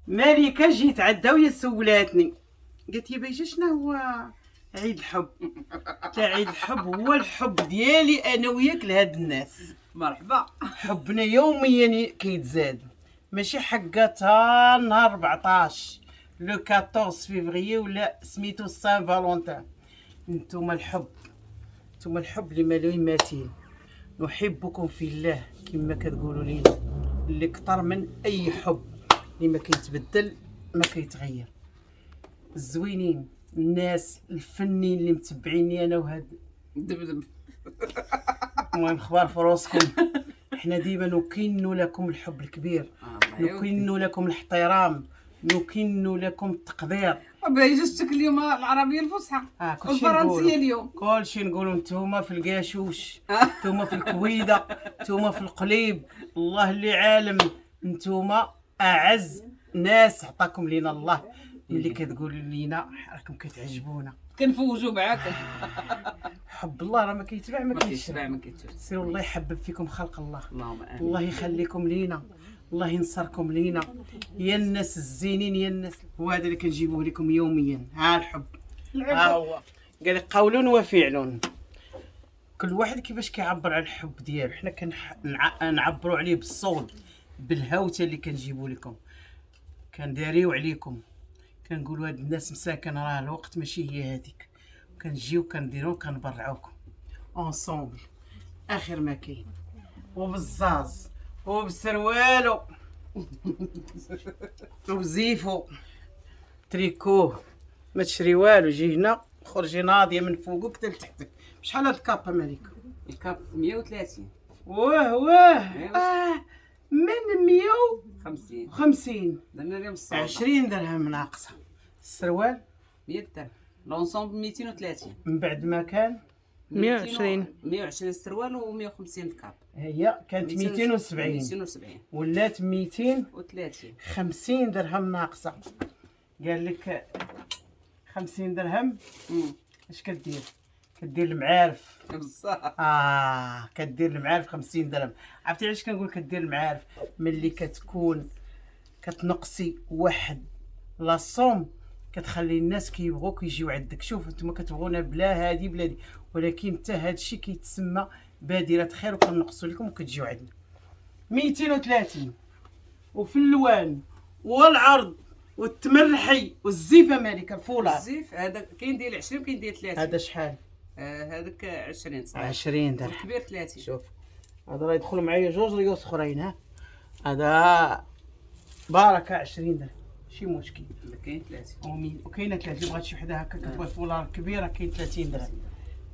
مالكه جيت عدا وهي سولاتني، قالت لي بايجه شنو هو عيد الحب؟ تاع عيد الحب هو الحب ديالي انا وياك لهاد الناس. مرحبا. حبنا يوميا كيتزاد، ماشي حقاتها نهار 14 لو 14 فيفري ولا سميتو سان فالونتان. نتوما الحب، نتوما الحب اللي مالوين ماتين. نحبكم في الله كما كتقولوا لينا، اللي كتر من اي حب، اللي ما كيتبدل ما كيتغير. الزوينين الناس الفنين اللي متبعيني انا وهاد دبدب. المهم خبار في راسكم. احنا ديما نكن لكم الحب الكبير، نكن لكم الاحترام، نكن لكم التقدير. بايجتك اليوم العربيه الفصحى والفرنسيه اليوم كلشي نقولوا نتوما في القاشوش، نتوما في الكويده، نتوما في القليب، الله اللي عالم، نتوما اعز ناس عطاكم لينا الله. اللي كتقولوا لينا راكم كتعجبونا، كنفوجوا معاكم. حب الله راه ما كيتباع ما كيتباع ما كيتشرى. سيروا الله يحبب فيكم خلق الله، اللهم امين. الله يخليكم لينا، الله ينصركم لينا يا الناس الزينين يا الناس. وهذا اللي كنجيبوه لكم يوميا، ها الحب، ها هو قال لك قول وفعل، كل واحد كيفاش كيعبر على الحب ديالو. حنا كنعبروا عليه بالصوت، بالهوته اللي كنجيبوا لكم، كنداريو عليكم، كنقولوا هاد الناس مساكن راه الوقت ماشي هي هذيك، كنجيو كنديرو كنبرعوكم اونصومبل اخر ما كاين، وبالزاز وبسروالو وبزيفو تريكوه. ما تشري والو، جي هنا خرجي ناضيه من فوقك حتى لتحتك. شحال هاد الكابا مالك؟ الكاب 130. واه من 150 درنا اليوم الصوت 20 درهم ناقصه. السروال 100 درهم، لونسومبل 230. من بعد ما كان 120 السروال و150 الكاب. هي كانت 270 ولات 230 50 درهم ناقصه. قال لك 50 درهم. اش كدير؟ كدير المعارف بصح. كدير المعارف 50 درهم. عرفتي علاش كنقول كدير المعارف؟ ملي كتكون كتنقصي واحد لا صوم كتخلي الناس كيبغوك يجيو عندك. شوف نتوما كتبغونا بلا هادي بلا دي، ولكن حتى هادشي كيتسمى بادره خير، وكنقصوا لكم وكتجيو عندنا 230. وفي اللوان والعرض والتمرحي والزيفه مالك الفولار. الزيف هذا كاين ديال 20 وكاين ديال 30. هذا شحال؟ هذاك 20 صح. 20 درهم. الكبير 30. شوف هذا راه يدخلوا معايا جوج ريوس اخرين. ها هذا بركه 20 درهم ماشي مشكل. كاين 30 وكاينه 30. بغات شي وحده هكا كتبغي فولار كبيره كاين 30 درهم.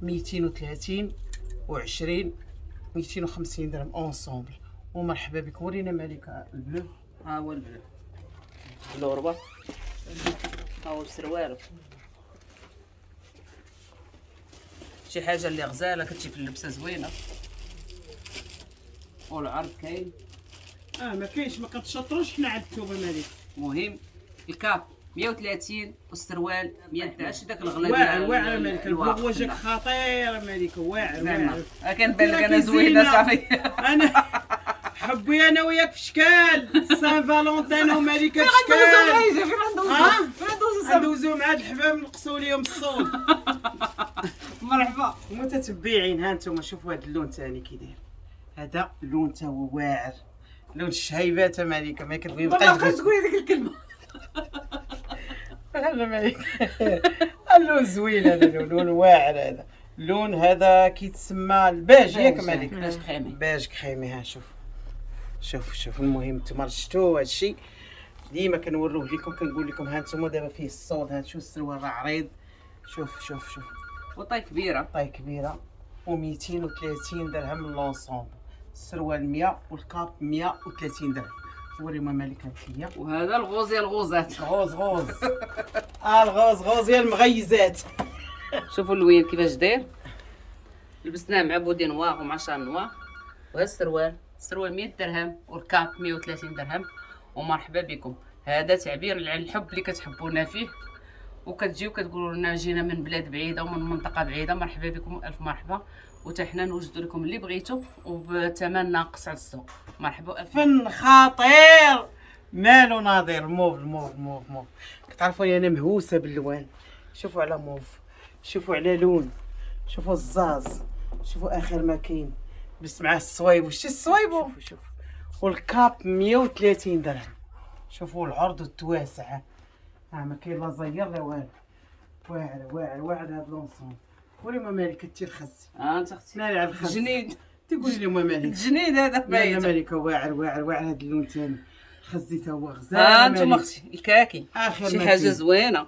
230 و20 250 درهم اونصومبل. ومرحبا بك. ورينا مالك البلو. ها هو البلو، الوربه، ها هو السروال. شي حاجه اللي غزاله كتجي في اللبسه زوينه. والعرض كاين. ما كاينش، ما كتشطروش حنا عند التوبه مالك. مهم الكاب 130 والسروال 111. داك الغلا واعر مالك. البلوغ وجهك خطير مالك، واعر. كنبان لك انا زوينه صافي. انا حبي انا وياك في شكال سان فالونتين ومالكه في شكال. ندوزو مع هاد الحباب نقصوا ليهم الصوت. مرحبا متتبعين. ها انتم شوفوا هاد اللون ثاني كي داير. هذا اللون تا هو واعر، لون الشهيبات مالكه. ما كتبغي ما بقاش تقولي ديك الكلمه. لا مالك. اللون زوين هذا، اللون واعر. هذا اللون هذا كيتسمى الباج ياك مالك؟ باج كريمي. باج كريمي. ها شوف المهم نتوما شفتوا هادشي ديما كنوروه لكم، كنقول لكم ها نتوما دابا فيه الصوت. ها شوف السروال راه عريض. شوف وطاي كبيره، طاي كبيره. و230 درهم لونسومبل. السروال 100 والكاب 130 درهم. وريما مالك هي. وهذا الغوز يا الغوزات. غوز الغوز يا المغيزات. شوفوا اللوين كيفاش داير، لبسناه مع بودي نواغ ومع شال نواغ. وهذا السروال 100 درهم والكاب 130 درهم. ومرحبا بكم. هذا تعبير عن الحب اللي كتحبونا فيه، وكتجيو كتقولوا لنا جينا من بلاد بعيده ومن منطقه بعيده. مرحبا بكم، الف مرحبا. وتا حنا نوجدوا لكم اللي بغيتو وبثمن ناقص على السوق. مرحبا الف. فن خطير، مالو ناظر موف موف موف موف. كتعرفوني انا مهووسه باللوان. شوفوا على موف، شوفوا على لون، شوفوا الزاز، شوفوا اخر ما كاين بس مع الصويبو. شتي الصويبو؟ شوفوا شوفوا. والكاب 130 درهم. شوفوا العرض التواسع. ها ما كاين لا زير لا والو. واعر واعر واعر هاد لونسون. قولي ما مالك انت الخزي. انت اختي ناري على الخز. جنيد. تقولي لي ما مالك. جنيد هذا لا باين. مالك واعر واعر واعر هاد اللون تاني. خزي تا هو غزال. انتم اختي الكاكي اخر شي ما حاجه كاين. زوينه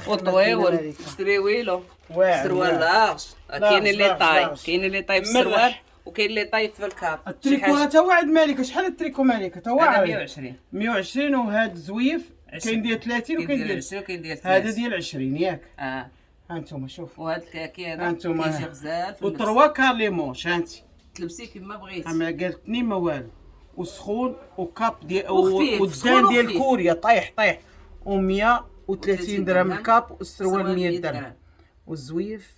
وطويول سريويلو سروال لارج. كاين اللي طايب، كاين اللي طايب في السروال وكاين اللي طايب في الكاب. التريكو تا واعد مالك. شحال التريكو مالك تا واعد؟ 120 120. وهاد زويف كاين ديال 30 وكاين ديال 20 وكاين ديال هذا ديال 20 ياك. ها هانتوما شوفوا. وهاد الكاكي هذا هانتوما. كيجي غزال في اللبس. وتروا كارليمونش هانتي. تلبسيه كيما بغيتي. اما قالتني ما والو. وسخون وكاب ديال وخفيف، والدان سخون ديال وخفيف. كوريا طايح طايح. و130 درهم الكاب والسروال 100 درهم والزويف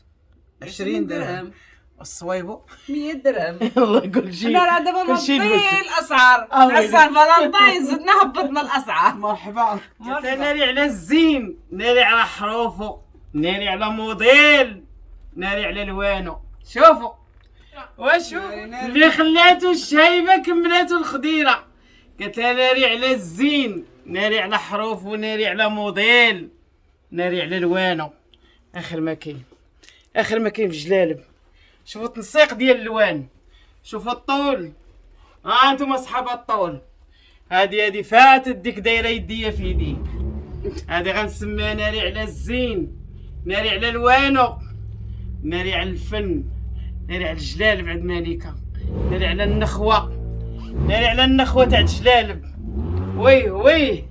20 درهم. الصويبو 100 درهم. الله يقول شي. حنا راه دابا كلشي مهبطين لبس. الاسعار. الله عسى فالنتاين زدنا هبطنا الاسعار. مرحبا. ناري على الزين، ناري على حروفه، ناري على موديل، ناري على الوانو. شوفوا وشوف اللي خلاتو الشايبه كملاتو الخضيره. قالت لها ناري على الزين، ناري على حروفه، ناري على موديل، ناري على الوانو. اخر ما كاين، اخر ما كاين في جلالب. شوفوا التنسيق ديال الالوان، شوفوا الطول. ها انتم اصحاب الطول. هادي فاتت ديك دايره يديا في يدي. هادي غنسميها ناري على الزين، ناري على الوانو، ناري على الفن، ناري على الجلالب عند مالكه، ناري على النخوه، ناري على النخوه تاع الجلالب. وي وي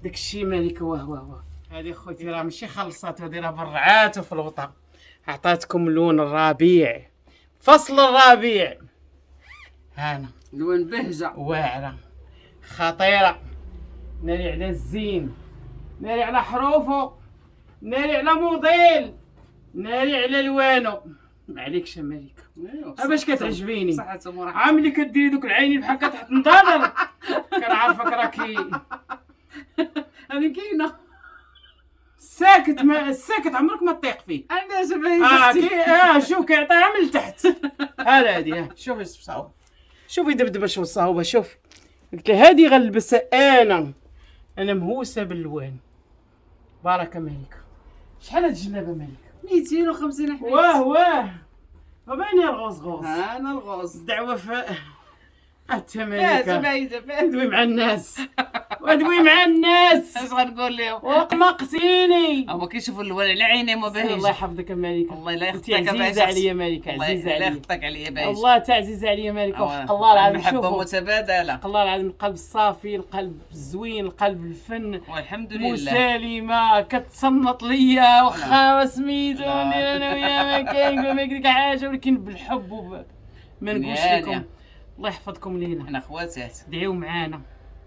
داكشي مالكه. واه واه واه. هادي خوتي راه ماشي خلصات، هادي راه برعات في الوطا. عطاتكم لون الربيع، فصل الربيع. هانا لون بهجه واعره خطيره. ناري على الزين، ناري على حروفه، ناري على موديل، ناري على الوانو. معليكش مالك باش كتعجبيني. صحتهم وراه عاملي كديري دوك العينين بحال كتحط نضالر. كنعرفك راكي هذه كاينه. ساكت. ما الساكت عمرك ما تطيق فيه. عندها شباب. شوف كيعطيها من التحت. ها هادي شوفي الصاوبه، شوفي دبدبه شو الصاوبه. شوف قلت لها هادي غنلبسها انا مهووسه باللوان. بارك مالك. شحال هاد الجلابه مالك؟ 250 حبيبتي. واه وباني الغوص. انا الغوص الدعوه في حتى فات مالك. بعيده فات. ادوي مع الناس، ادوي مع الناس. اش غنقول لهم؟ وقمقتيني. هما كيشوفوا اللون على عيني ما الله باهيش. يحفظك مالك. الله لا انت يخطيك عزيزه عليا مالك، عزيزه الله عليا. يخطيك عليا باهيش. الله تعزيز عليا مالك. وحق الله العظيم. المحبه شوفوا متبادله. الله العظيم. القلب الصافي، القلب الزوين، القلب الفن. والحمد لله. مسالمه كتصنط ليا واخا سميتو ندير انا وياها ما كاين ما كاين حاجه، ولكن بالحب ما نقولش لكم. الله يحفظكم لينا. احنا خواتات. دعيو معانا،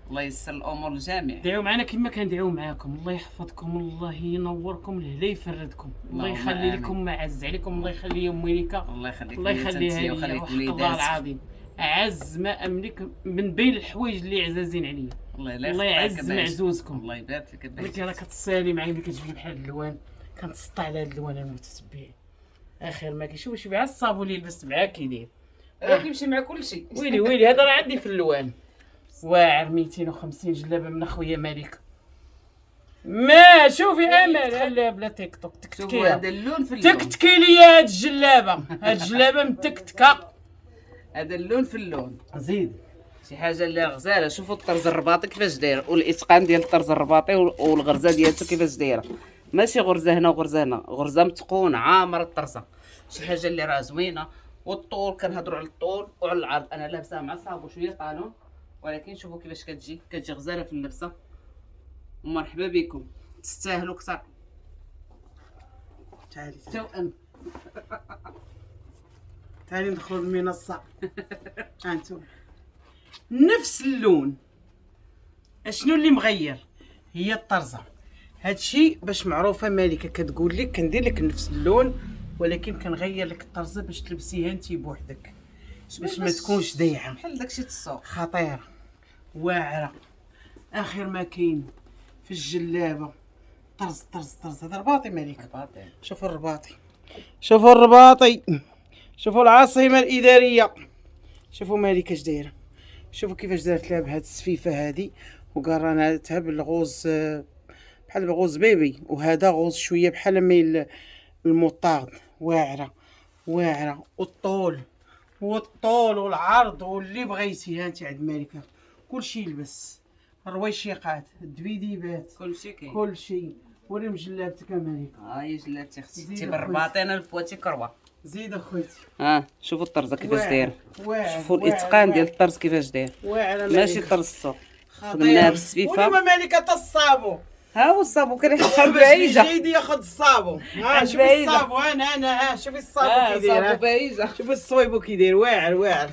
الله ييسر الامور للجميع. دعيو معنا كما كندعيو معاكم. الله يحفظكم، الله ينوركم، الله يفردكم، الله اللهم يخلي آمين. لكم معز عليكم، الله يخلي يا مليكه، الله يخليك الله ليا يخليها تنتي ليا. ويخليك وحق الله وليداتك. العظيم اعز ما املك من بين الحوايج اللي عزازين عليا. الله لا الله يخطيك يعز باهيش. معزوزكم. الله يبارك فيك باهيش. ولكن راه كتصالي معايا ملي كتجيب بحال الالوان، كنتسطع على هاد الالوان المتتبعين. اخر ما كاين. شوفي على الصابون اللي لبست معاه كيدير. راه كيمشي مع كل شيء. ويلي هذا راه عندي في اللوان. واعر 250 جلابه من اخويا مالك. ما شوفي امل لا بلا تيك توك شوفوا تكتكي هذا اللون في اللون. تكتكي لي هاد الجلابه، هاد الجلابه متكتكه. هذا اللون في اللون. زيد شي حاجه اللي غزاله. شوفوا الطرز الرباطي كيفاش داير، والاتقان ديال الطرز الرباطي والغرزه ديالته كيفاش دايره. ماشي غرزه هنا وغرزه هنا، غرزه متقونه عامره الطرزه. شي حاجه اللي راه زوينه. والطول كنهضروا على الطول وعلى العرض. انا لابسه مع صابو شويه طالون، ولكن شوفوا كيفاش كتجي غزاله في اللبسه. ومرحبا بكم، تستاهلوا كثر. تعالي توأم. تعالي ندخلوا المنصه. انتم نفس اللون. اشنو اللي مغير؟ هي الطرزه. هادشي باش معروفه مالكه كتقول لك كندير لك نفس اللون، ولكن كنغير لك الطرزه باش تلبسيها انت بوحدك، باش ما تكونش ضيعه. بحال داكشي السوق. خطيره واعره اخر ما كاين في الجلابه. طرز طرز طرز. هذا رباطي مالك. شوفوا الرباطي، شوفوا الرباطي، شوفوا العاصمه الاداريه، شوفوا مالك اش دايره، شوفوا كيفاش دارت لها بهاد السفيفه هادي وقرناتها بالغوز بحال بغوز بيبي، وهذا غوز شويه بحال ميل المطارد. واعره واعره، والطول والعرض واللي بغيتي. ها انت عند مالكه كلشي يلبس، الرويشيقات، الدبيديبات، كلشي كاين. كلشي. وريهم جلابتك مالك. ها هي جلابتي اختي، زيد تي أخويا. بالرباطينه البواتي كروه. زيد اخويتي. شوفوا الطرزه كيفاش داير، واعر شوفوا الاتقان ديال الطرز كيفاش داير، واعره ماشي طرز السوق. خدمناها بالسفيفه. ولما مالكه تا الصابو. ها هو الصابو كيريح باش بعيجه. يجي ياخذ الصابو. ها شوفي بعيجة. الصابو. ها شوفي الصابو كي داير. صابو بعيجه. شوفي الصويبو كي داير. واعر.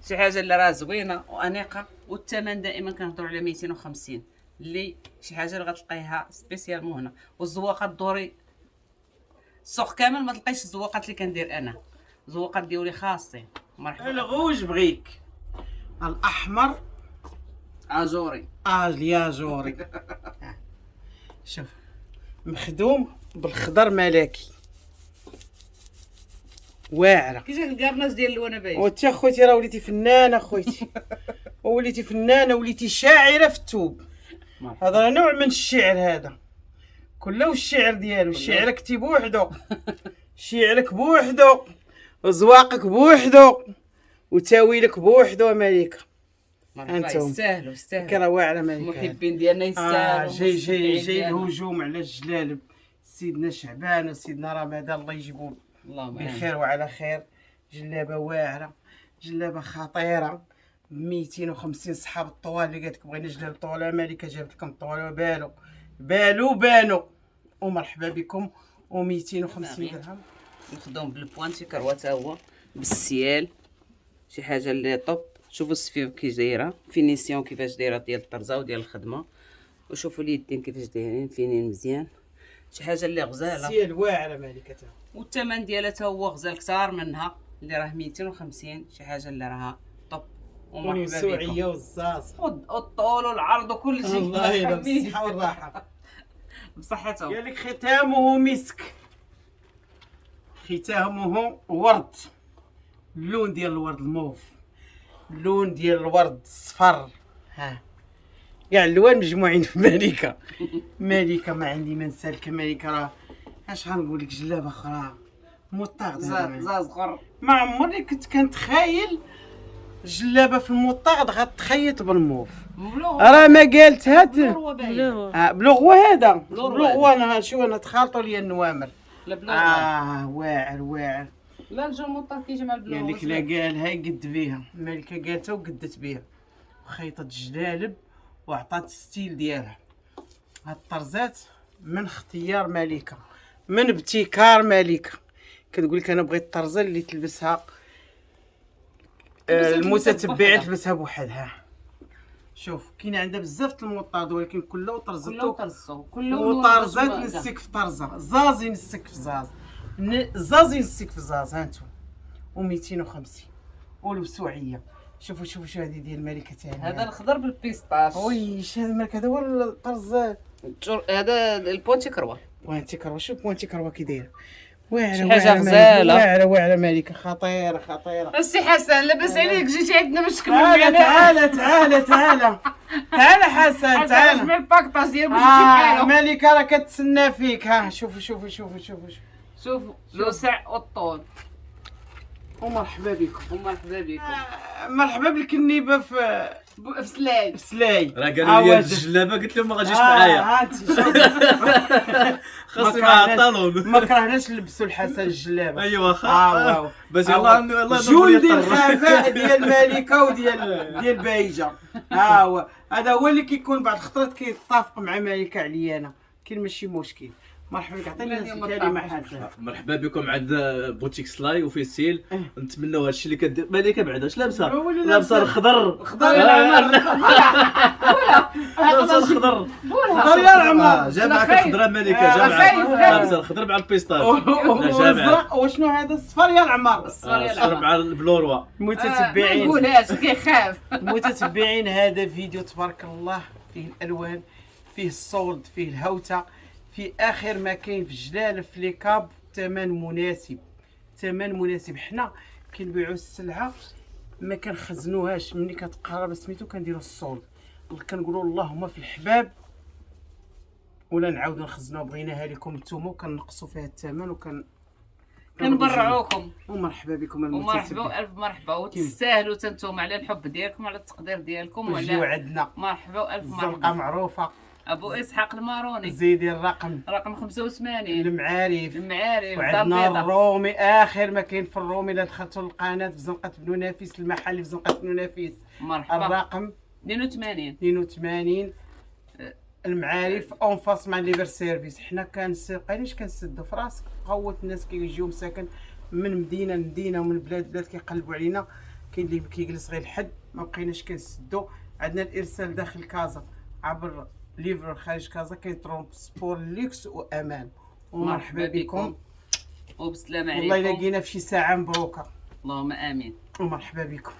شي حاجه اللي راه زوينه وانيقه، والثمن دائما كنهضروا على 250 اللي شي حاجه اللي غتلقايها سبيسيال مو هنا. والزواقات دوري السوق كامل ما تلقايش الزواقات اللي كندير انا، زواقات ديالي خاصين. مرحبا. الغوج بغيك الاحمر اجوري. الياجوري. شوف مخدوم بالخضر ملكي. واعره. كي جاك الكارناج ديال اللونه باين. وانت اخوتي راه وليتي فنانه اخوتي. وليتي فنانه، وليتي شاعره في التوب. هذا نوع من الشعر، هذا كله الشعر ديالو. شعرك تي بوحدو، شعرك بوحدو، وزواقك بوحدو، وتاويلك بوحدو مالكه. انتم يستاهلوا كرا واعره مالكه. المحبين ديالنا يستاهلوا. جاي الهجوم على الجلالب سيدنا شعبان وسيدنا رمضان، الله يجيبو بخير وعلى خير. جلابه واعره، جلابه خطيره، 250. صحاب الطوال اللي قالت لك بغينا جلاب طوال مالكه جابت لكم طوال بانوا. ومرحبا بكم. و250 درهم. مخدوم بالبوانتي كروه تا هو بالسيال، شي حاجه اللي طوب. شوفوا السفيف كي دايره، فينيسيون كيفاش دايره ديال الطرزه وديال الخدمه، وشوفوا اليدين كيفاش دايرين فينين مزيان. شي حاجه اللي غزاله. السيال واعره مالكه. والثمن ديالها تا هو غزال كثار منها، اللي راه 250. شي حاجه اللي راها طوب. ومرحبا بكم. والسوعيه والزاز والطول والعرض وكل شيء. الله يلا بالصحه والراحه. بصحتهم. قال لك ختامه مسك، ختامه ورد. اللون ديال الورد الموف، اللون ديال الورد الصفر. ها كاع اللوان مجموعين في مالكه. ما عندي ما نسالك مالكه. راه اش غنقول لك، جلابه اخرى مطاغ. زاز غر. ما عمرني كنت كنتخايل جلابه في المطاغ غتخيط بالموف. راه ما قالتها بلوغوا. هذا بلوغوا. انا شو انا تخالطوا لي النوامر. لا بلوغ. واعر. لا الجو مطاغ كيجي مع البلوغ. قال لك لا قالها قد بيها مالكه، قالتها وقدت بيها وخيطت جلالب وعطات الستيل ديالها. هاد الطرزات من اختيار مالكه، من ابتكار مالكه. كتقول لك انا بغيت الطرزه اللي تلبسها المتتبعه تلبسها بوحدها. شوف كاين عندها بزاف المطاط، ولكن كله طرزته كله طرزات نسك في طرزه، زاز ينسك في زاز، زاز ينسك في زاز. ها انتم و250 والوسوعيه. شوفوا شو هذه ديال الملكه تاعنا. هذا الخضر بالبيستاش. وي هذا الملك، هذا هو الطرز. هذا البونتي كروه. بوانتي كروه. شوف بوانتي كروه كي دايره. واعره حاجه غزاله. واعره مالكه. خطيره. السي حسن لاباس عليك، جيتي عندنا باش تكمل معنا. تعال حسن تعال. جمع الباكطاج ديال باش تجي معايا. مالكه راه كتسنى فيك. ها شوفوا شوفوا الوسع والطول. ومرحبا بكم. مرحبا بالكنيبه في سلاي. راه قالوا لي الجلابه، قلت لهم ما غاديش معايا. خاصني معاها الطالون. ما كرهناش نلبسوا الحسن الجلابه. ايوا واخا. بس يلاه جول ديال الخفاء ديال مالكه وديال بايجه. هو هذا هو اللي كيكون بعض الخطرات كيتفق مع مالكه عليا انا. كاين ماشي مشكل. مرحبا بك. عطيني الكلمه حسن. مرحبا بكم عند بوتيك سلاي وفي ستيل. نتمنوا هادشي اللي كدير مالكه. بعدا اش لابسه الخضر. لابسه الخضر يا العمر. جامعه الخضره مالكه. لابسه الخضر مع البيستاج. وشنو هذا الصفر يا العمر؟ الصفر مع البلوروا. متتبعين ما نقولهاش كيخاف. متتبعين هذا فيديو تبارك الله فيه الالوان، فيه الصولد، فيه الهوته، في اخر ما كاين في جلال في لي كاب. ثمن مناسب، ثمن مناسب. حنا كنبيعوا السلعه ما كنخزنوهاش، ملي كتقرب سميتو كنديروا الصولد، كنقولوا اللهم في الحباب ولا نعاودوا نخزنوها. بغيناها لكم نتوما وكنقصوا فيها الثمن كنبرعوكم. ومرحبا بكم ومرحبا والف مرحبا، وتستاهلوا تنتوما على الحب ديالكم، على التقدير ديالكم، وجيو وعلى عندنا. مرحبا والف الزنقه مرحبا. معروفه. ابو اسحاق الماروني، زيدي الرقم رقم 85. المعارف. المعارف وعندنا البيضاء. الرومي، اخر ما كاين في الرومي. الا دخلتوا للقناه في زنقه بنو نافيس، المحل في زنقه بنو نافيس. مرحبا. الرقم 82. 82. المعارف اون فاس مع ليفر سيرفيس. حنا علاش كنسدوا في راسك قوه الناس كيجيو مساكن من مدينه لمدينه ومن بلاد كيقلبوا علينا. كاين اللي كيجلس غير الحد، ما بقيناش كنسدوا. عندنا الارسال داخل كازا عبر ليفر، خارج كازا كاين ترونسبور ليكس وامان. ومرحبا بكم وبسلامه عليكم. والله الا لقينا في شي ساعه مبروكه. اللهم امين. ومرحبا بكم.